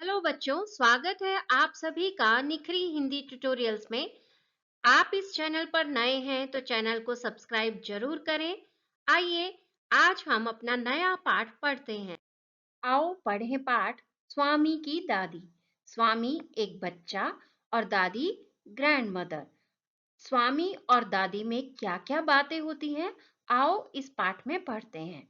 Hello बच्चों, स्वागत है आप सभी का निखरी हिंदी ट्यूटोरियल्स में। आप इस चैनल पर नए हैं तो चैनल को सब्सक्राइब जरूर करें। आइए आज हम अपना नया पाठ पढ़ते हैं। आओ पढ़ें पाठ स्वामी की दादी। स्वामी एक बच्चा और दादी ग्रैंड मदर। स्वामी और दादी में क्या-क्या बातें होती हैं, आओ इस पाठ में पढ़ते हैं।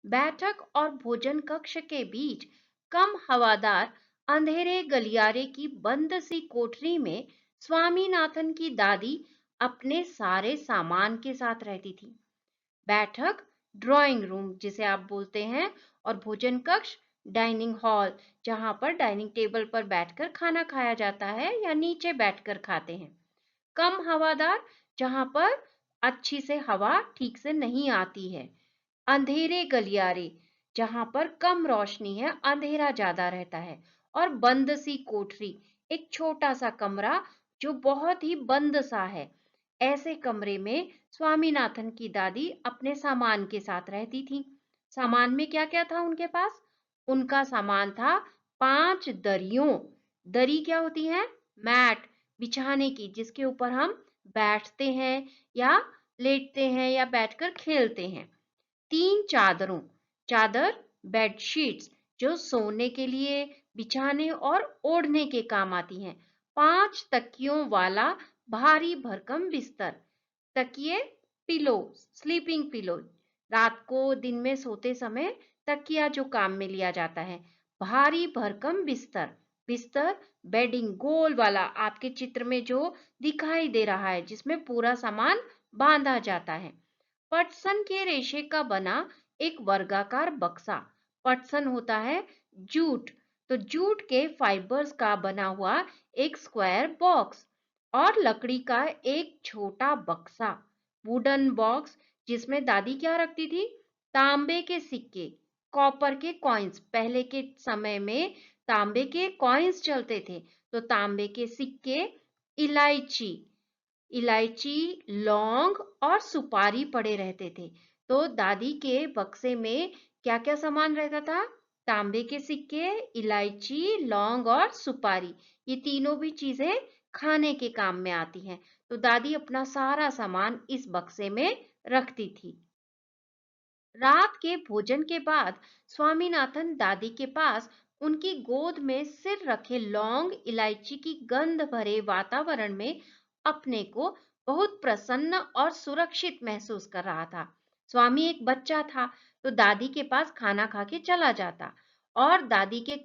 बैठक और भोजन कक्ष के बीच कम हवादार अंधेरे गलियारे की बंद सी कोठरी में स्वामीनाथन की दादी अपने सारे सामान के साथ रहती थी। बैठक ड्राइंग रूम जिसे आप बोलते हैं, और भोजन कक्ष डाइनिंग हॉल, जहां पर डाइनिंग टेबल पर बैठकर खाना खाया जाता है या नीचे बैठकर खाते हैं। कम हवादार, जहां पर अच्छी से हवा ठीक से नहीं आती है। अंधेरे गलियारे, जहां पर कम रोशनी है, अंधेरा ज्यादा रहता है। और बंद सी कोठरी, एक छोटा सा कमरा जो बहुत ही बंद सा है। ऐसे कमरे में स्वामीनाथन की दादी अपने सामान के साथ रहती थी। सामान में क्या क्या था उनके पास? उनका सामान था 5 दरियों। दरी क्या होती है? मैट, बिछाने की, जिसके ऊपर हम बैठते हैं या लेटते हैं या बैठकर खेलते हैं। 3 चादरों, चादर बेडशीट्स जो सोने के लिए, बिछाने और ओढ़ने के काम आती हैं। 5 तकियों वाला भारी भरकम बिस्तर, तकिए पिलो, स्लीपिंग पिलो, रात को दिन में सोते समय तकिया जो काम में लिया जाता है। भारी भरकम बिस्तर, बिस्तर बेडिंग गोल वाला आपके चित्र में जो दिखाई दे रहा है, जिसमें पूरा सामान बांधा जाता है। पटसन के रेशे का बना एक वर्गाकार बक्सा, पटसन होता है जूट, तो जूट के फाइबर्स का बना हुआ एक स्क्वायर बॉक्स, और लकड़ी का एक छोटा बक्सा, वुडन बॉक्स, जिसमें दादी क्या रखती थी? तांबे के सिक्के, कॉपर के कॉइन्स। पहले के समय में तांबे के कॉइन्स चलते थे, तो तांबे के सिक्के, इलायची, इलायची, लौंग और सुपारी पड़े रहते थे। तो दादी के बक्से में क्या क्या सामान रहता था? तांबे के सिक्के, इलायची, लौंग और सुपारी। ये तीनों भी चीजें खाने के काम में आती हैं। तो दादी अपना सारा सामान इस बक्से में रखती थी। रात के भोजन के बाद स्वामीनाथन दादी के पास उनकी गोद में सिर रखे लौंग इलायची की गंध भरे वातावरण में अपने को बहुत प्रसन्न और सुरक्षित महसूस कर रहा था। स्वामी एक बच्चा था, तो दादी के पास खाना खा के चला जाता, और दादी के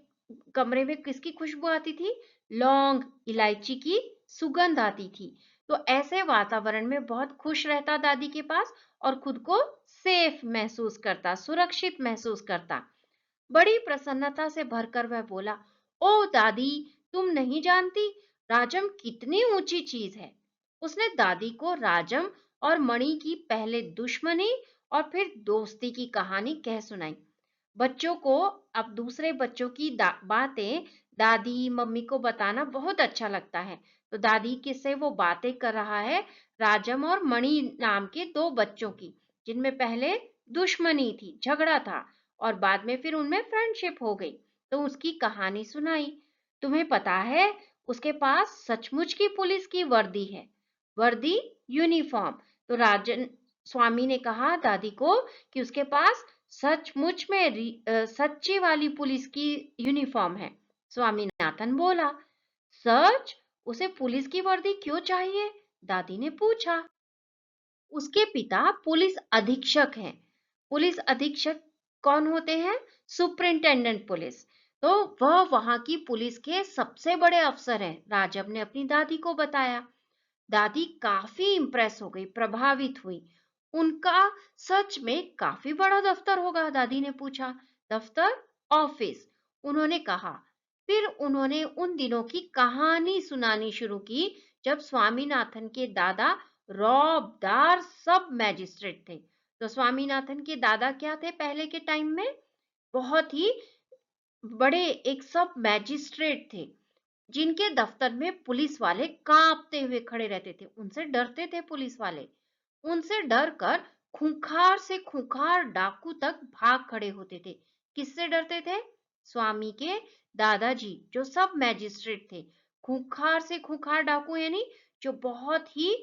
कमरे में किसकी खुशबू आती थी? लौंग इलायची की सुगंध आती थी। तो ऐसे वातावरण में बहुत खुश रहता दादी के पास, और खुद को सेफ महसूस करता, सुरक्षित महसूस करता। बड़ी प्रसन्नता से भरकर वह बोला, ओ दादी, तुम नहीं जानती राजम कितनी ऊंची चीज है। उसने दादी को राजम और मणि की पहले दुश्मनी और फिर दोस्ती की कहानी कह सुनाई। बच्चों को अब दूसरे बच्चों की बातें दादी मम्मी को बताना बहुत अच्छा लगता है। तो दादी किससे वो बातें कर रहा है? राजम और मणि नाम के 2 बच्चों की, जिनमें पहले दुश्मनी थी, झगड़ा था, और बाद में फिर उनमें फ्रेंडशिप हो गई। तो उसकी कहानी सुनाई। तुम्हें पता है, उसके पास सचमुच की पुलिस की वर्दी है, वर्दी, यूनिफॉर्म। तो राजन स्वामी ने कहा दादी को कि उसके पास सचमुच में सच्ची वाली पुलिस की यूनिफॉर्म है। स्वामीनाथन बोला, सच? उसे पुलिस की वर्दी क्यों चाहिए? दादी ने पूछा। उसके पिता पुलिस अधीक्षक हैं। पुलिस अधीक्षक कौन होते हैं? Superintendent police. तो वह वहां की पुलिस के सबसे बड़े अफसर हैं, राजब ने अपनी दादी को बताया। दादी काफी इम्प्रेस हो गई, प्रभावित हुई। उनका सच में काफी बड़ा दफ्तर होगा? दादी ने पूछा। दफ्तर? ऑफिस, उन्होंने कहा। फिर उन्होंने उन दिनों की कहानी सुनानी शुरू की, जब स्वामीनाथन के दादा रौबदार सब मैजिस्ट्रेट थे। तो स्वामीनाथन के दादा क्या थे पहले के टाइम में? बहुत ही बड़े एक सब मैजिस्ट्रेट थे, जिनके दफ्तर में पुलिस वाले कांपते हुए खड़े रहते थे। उनसे डरते थे पुलिस वाले। उनसे डर कर खूंखार से खूंखार डाकू तक भाग खड़े होते थे। किससे डरते थे? स्वामी के दादाजी जो सब मैजिस्ट्रेट थे, खूंखार से खूंखार डाकू, यानी जो बहुत ही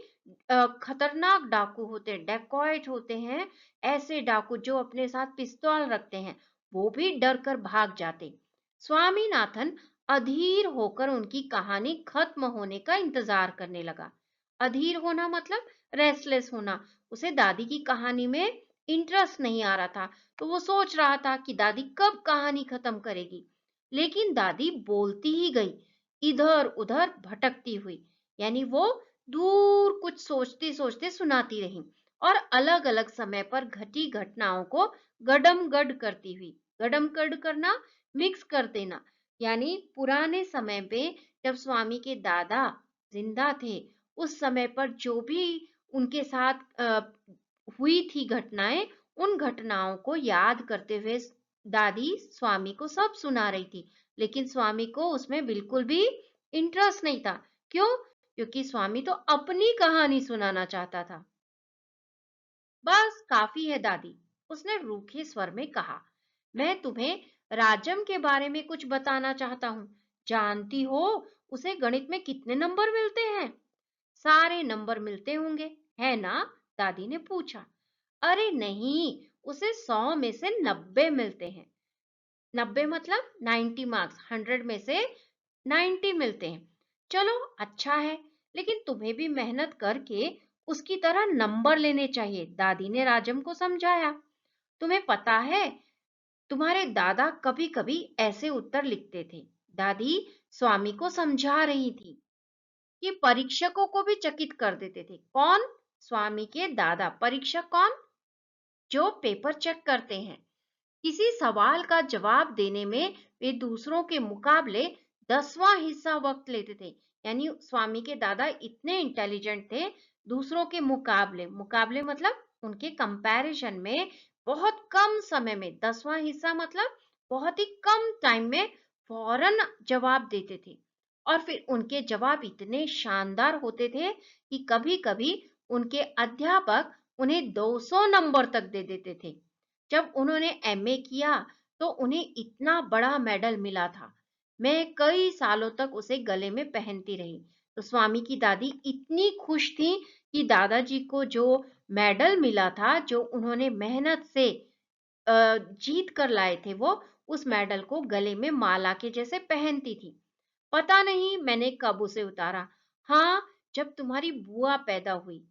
खतरनाक डाकू होते हैं, डेकॉइट होते हैं, ऐसे डाकू जो अपने साथ पिस्तौल रखते हैं, वो भी डर कर भाग जाते। स्वामीनाथन अधीर होकर उनकी कहानी खत्म होने का इंतजार करने लगा। अधीर होना मतलब रेस्टलेस होना। उसे दादी की कहानी में इंटरेस्ट नहीं आ रहा था, तो वो सोच रहा था कि दादी कब कहानी खत्म करेगी। लेकिन दादी बोलती ही गई, इधर उधर भटकती हुई, यानी वो दूर कुछ सोचते सोचते सुनाती रही और अलग अलग समय पर घटी घटनाओं को गडम गड करती हुई। गडम गड करना, मिक्स कर देना, यानी पुराने समय में जब स्वामी के दादा जिंदा थे, उस समय पर जो भी उनके साथ हुई थी घटनाएं, उन घटनाओं को याद करते हुए दादी स्वामी को सब सुना रही थी। लेकिन स्वामी को उसमें बिल्कुल भी इंटरेस्ट नहीं था। क्यों? क्योंकि स्वामी तो अपनी कहानी सुनाना चाहता था। बस काफी है दादी, उसने रूखे स्वर में कहा। मैं तुम्हें राजम के बारे में कुछ बताना चाहता हूँ। जानती हो उसे गणित में कितने नंबर मिलते हैं? सारे नंबर मिलते होंगे, है ना? दादी ने पूछा। अरे नहीं, उसे 100 में से 90 मिलते हैं। 90 मतलब 90 मार्क्स, 100 में से 90 मिलते हैं। चलो अच्छा है, लेकिन तुम्हें भी मेहनत करके उसकी तरह नंबर लेने चाहिए, दादी ने राजम को समझाया। तुम्हें पता है, तुम्हारे दादा कभी कभी ऐसे उत्तर लिखते थे। दादी स्वामी को समझा रही थी कि परीक्षकों को भी चकित कर देते थे। कौन? स्वामी के दादा। परीक्षक कौन? जो पेपर चेक करते हैं। किसी सवाल का जवाब देने में वे दूसरों के मुकाबले 10वां हिस्सा वक्त लेते थे। यानी स्वामी के दादा इतने इंटेलिजेंट थे, दूसरों के मुकाबले, मुकाबले मतलब उनके कंपैरिजन में बहुत कम समय में, 10वां हिस्सा मतलब बहुत ही कम टाइम में फौरन जवाब देते थे। और फिर उनके जवाब इतने शानदार होते थे कि कभी-कभी उनके अध्यापक उन्हें 200 नंबर तक दे देते थे। जब उन्होंने एमए किया तो उन्हें इतना बड़ा मेडल मिला था। मैं कई सालों तक उसे गले में पहनती रही। तो स्वामी की दादी इतनी खुश थी कि दादाजी को जो मेडल मिला था, जो उन्होंने मेहनत से जीत कर लाए थे, वो उस मेडल को गले में माला के जैसे पहनती थी। पता नहीं मैंने कब उसे उतारा। हाँ, जब तुम्हारी बुआ पैदा हुई।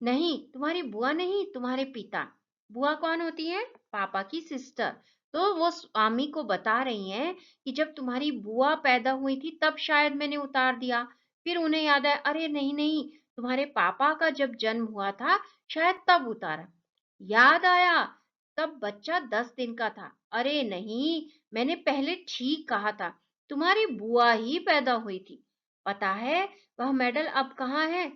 नहीं, तुम्हारी बुआ नहीं, तुम्हारे पिता। बुआ कौन होती है? पापा की सिस्टर। तो वो स्वामी को बता रही हैं कि जब तुम्हारी बुआ पैदा हुई थी तब शायद मैंने उतार दिया। फिर उन्हें याद आया, अरे नहीं नहीं, तुम्हारे पापा का जब जन्म हुआ था शायद तब उतारा। याद आया, तब बच्चा 10 दिन का था। अरे नहीं, मैंने पहले ठीक कहा था, तुम्हारी बुआ ही पैदा हुई थी। पता है वह मेडल अब कहाँ है?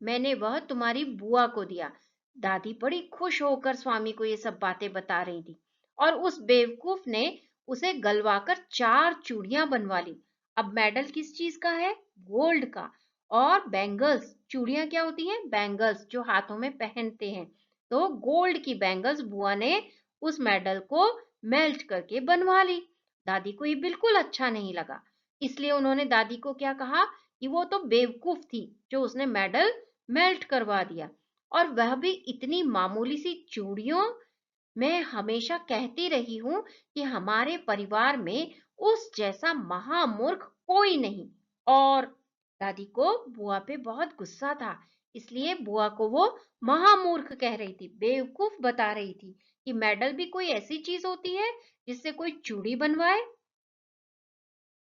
मैंने वह तुम्हारी बुआ को दिया। दादी बड़ी खुश होकर स्वामी को ये सब बातें बता रही थी। और उस बेवकूफ ने उसे गलवाकर 4 चूड़ियां बनवा ली। अब मेडल किस चीज का है? गोल्ड का। और बैंगल्स, चूड़ियां क्या होती हैं? बैंगल्स, जो हाथों में पहनते हैं। तो गोल्ड की बैंगल्स बुआ ने उस मेडल को मेल्ट करके बनवा ली। दादी को ये बिल्कुल अच्छा नहीं लगा, इसलिए उन्होंने दादी को क्या कहा कि वो तो बेवकूफ थी जो उसने मेडल मेल्ट करवा दिया, और वह भी इतनी मामूली सी चूड़ियों। मैं हमेशा कहती रही हूँ कि हमारे परिवार में उस जैसा महामूर्ख कोई नहीं। और दादी को बुआ पे बहुत गुस्सा था, इसलिए बुआ को वो महामूर्ख कह रही थी, बेवकूफ बता रही थी कि मेडल भी कोई ऐसी चीज होती है जिससे कोई चूड़ी बनवाए।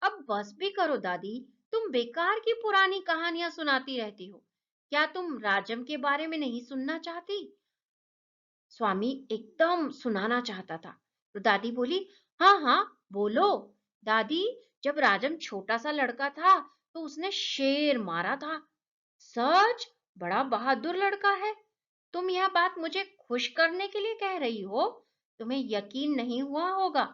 अब बस भी करो दादी, तुम बेकार की पुरानी कहानियां सुनाती रहती हो। क्या तुम राजम के बारे में नहीं सुनना चाहती? स्वामी एकदम सुनाना चाहता था। तो दादी बोली, हाँ हाँ, बोलो। दादी, जब राजम छोटा सा लड़का था तो उसने शेर मारा था। सच? बड़ा बहादुर लड़का है। तुम यह बात मुझे खुश करने के लिए कह रही हो? तुम्हें यकीन नहीं हुआ होगा।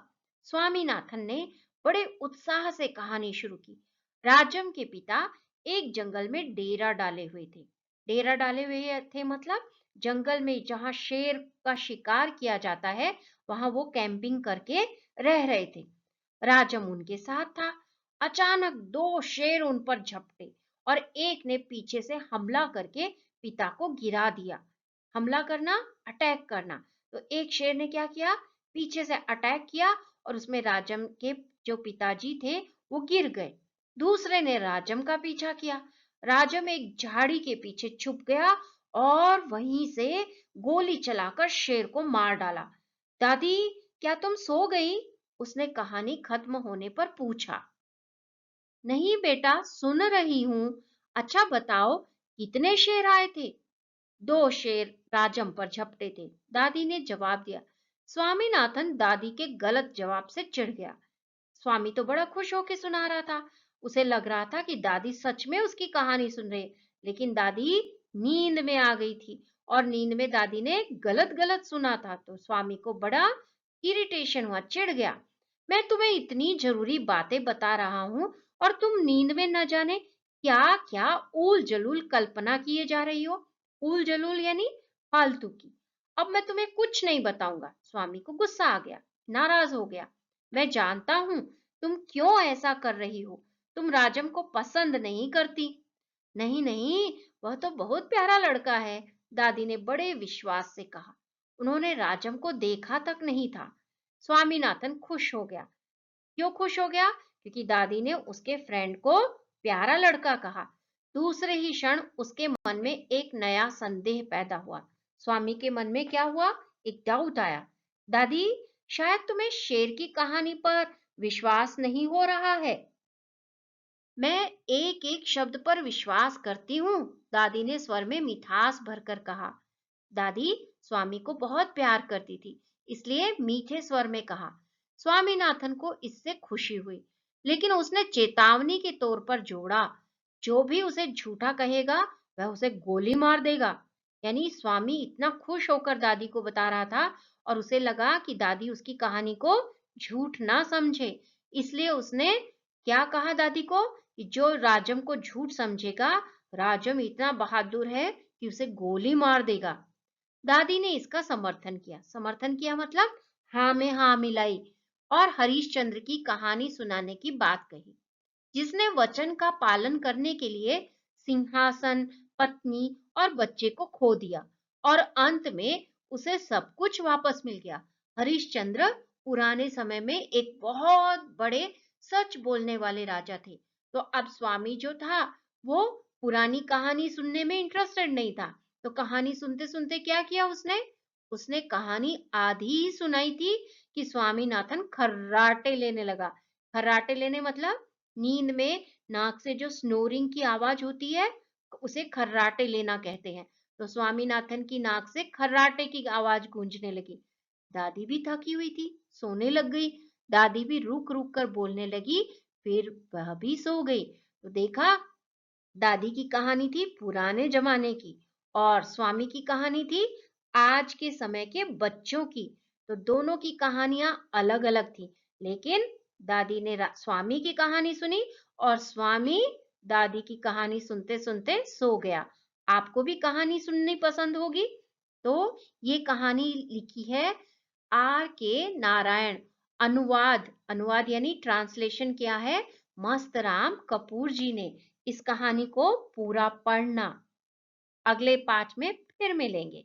स्वामीनाथन ने बड़े उत्साह से कहानी शुरू की। राजम के पिता एक जंगल में डेरा डाले हुए थे। डेरा डाले हुए थे मतलब जंगल में जहां शेर का शिकार किया जाता है, वहां वो कैंपिंग करके रह रहे थे। राजम उनके साथ था। अचानक दो शेर उन पर झपटे और एक ने पीछे से हमला करके पिता को गिरा दिया। हमला करना, अटैक करना। तो एक शेर ने क्या किया, पीछे से अटैक किया और उसमें राजम के जो पिताजी थे वो गिर गए। दूसरे ने राजम का पीछा किया। राजम एक झाड़ी के पीछे छुप गया और वहीं से गोली चलाकर शेर को मार डाला। दादी, क्या तुम सो गई? उसने कहानी खत्म होने पर पूछा। नहीं बेटा, सुन रही हूं। अच्छा बताओ, कितने शेर आए थे? दो शेर राजम पर झपटे थे, दादी ने जवाब दिया। स्वामीनाथन दादी के गलत जवाब से चिढ़ गया। स्वामी तो बड़ा खुश होकर सुना रहा था। उसे लग रहा था कि दादी सच में उसकी कहानी सुन रही है, लेकिन दादी नींद में आ गई थी और नींद में दादी ने गलत गलत सुना था। तो स्वामी को बड़ा इरिटेशन हुआ, चिढ़ गया। मैं तुम्हें इतनी जरूरी बातें बता रहा हूं और तुम नींद में न जाने क्या क्या ऊल जलूल कल्पना किए जा रही हो। ऊल जलूल यानी फालतू की। अब मैं तुम्हें कुछ नहीं बताऊंगा। स्वामी को गुस्सा आ गया, नाराज हो गया। मैं जानता हूं तुम क्यों ऐसा कर रही हो। तुम राजम को पसंद नहीं करती। नहीं नहीं, वह तो बहुत प्यारा लड़का है, दादी ने बड़े विश्वास से कहा। उन्होंने राजम को देखा तक नहीं था। स्वामीनाथन खुश हो गया। क्यों खुश हो गया? क्योंकि दादी ने उसके फ्रेंड को प्यारा लड़का कहा। दूसरे ही क्षण उसके मन में एक नया संदेह पैदा हुआ। स्वामी के मन में क्या हुआ? एक डाउट आया। दादी, शायद तुम्हें शेर की कहानी पर विश्वास नहीं हो रहा है। मैं एक एक शब्द पर विश्वास करती हूँ, दादी ने स्वर में मिठास भरकर कहा। दादी स्वामी को बहुत प्यार करती थी, इसलिए मीठे स्वर में कहा। स्वामीनाथन को इससे खुशी हुई, लेकिन उसने चेतावनी के तौर पर जोड़ा, जो भी उसे झूठा कहेगा वह उसे गोली मार देगा। यानी स्वामी इतना खुश होकर दादी को बता रहा था और उसे लगा कि दादी उसकी कहानी को झूठ ना समझे, इसलिए उसने क्या कहा दादी को कि जो राजम को झूठ समझेगा, राजम इतना बहादुर है कि उसे गोली मार देगा। दादी ने इसका समर्थन किया। समर्थन किया मतलब हाँ में हाँ मिलाई और हरीशचंद्र की कहानी सुनाने की बात कही, जिसने वचन का पालन करने के लिए सिंहासन, पत्नी और बच्चे को खो दिया और अंत में उसे सब कुछ वापस मिल गया। हरिश्चंद्र पुराने समय में एक बहुत बड़े सच बोलने वाले राजा थे। तो अब स्वामी जो था वो पुरानी कहानी सुनने में इंटरेस्टेड नहीं था। तो कहानी सुनते सुनते क्या किया उसने? उसने कहानी आधी ही सुनाई थी कि स्वामीनाथन खर्राटे लेने लगा। खर्राटे लेने मतलब नींद में नाक से जो स्नोरिंग की आवाज होती है उसे खर्राटे लेना कहते हैं। तो स्वामीनाथन की नाक से खर्राटे की आवाज गूंजने लगी। दादी भी थकी हुई थी, सोने लग गई। दादी भी रुक रुक कर बोलने लगी, फिर वह भी सो गई। तो देखा, दादी की कहानी थी पुराने जमाने की और स्वामी की कहानी थी आज के समय के बच्चों की। तो दोनों की कहानियां अलग अलग थी, लेकिन दादी ने स्वामी की कहानी सुनी और स्वामी दादी की कहानी सुनते सुनते सो गया। आपको भी कहानी सुननी पसंद होगी। तो ये कहानी लिखी है आर के नारायण। अनुवाद, अनुवाद यानी ट्रांसलेशन किया है मस्तराम कपूर जी ने। इस कहानी को पूरा पढ़ना। अगले पाठ में फिर मिलेंगे।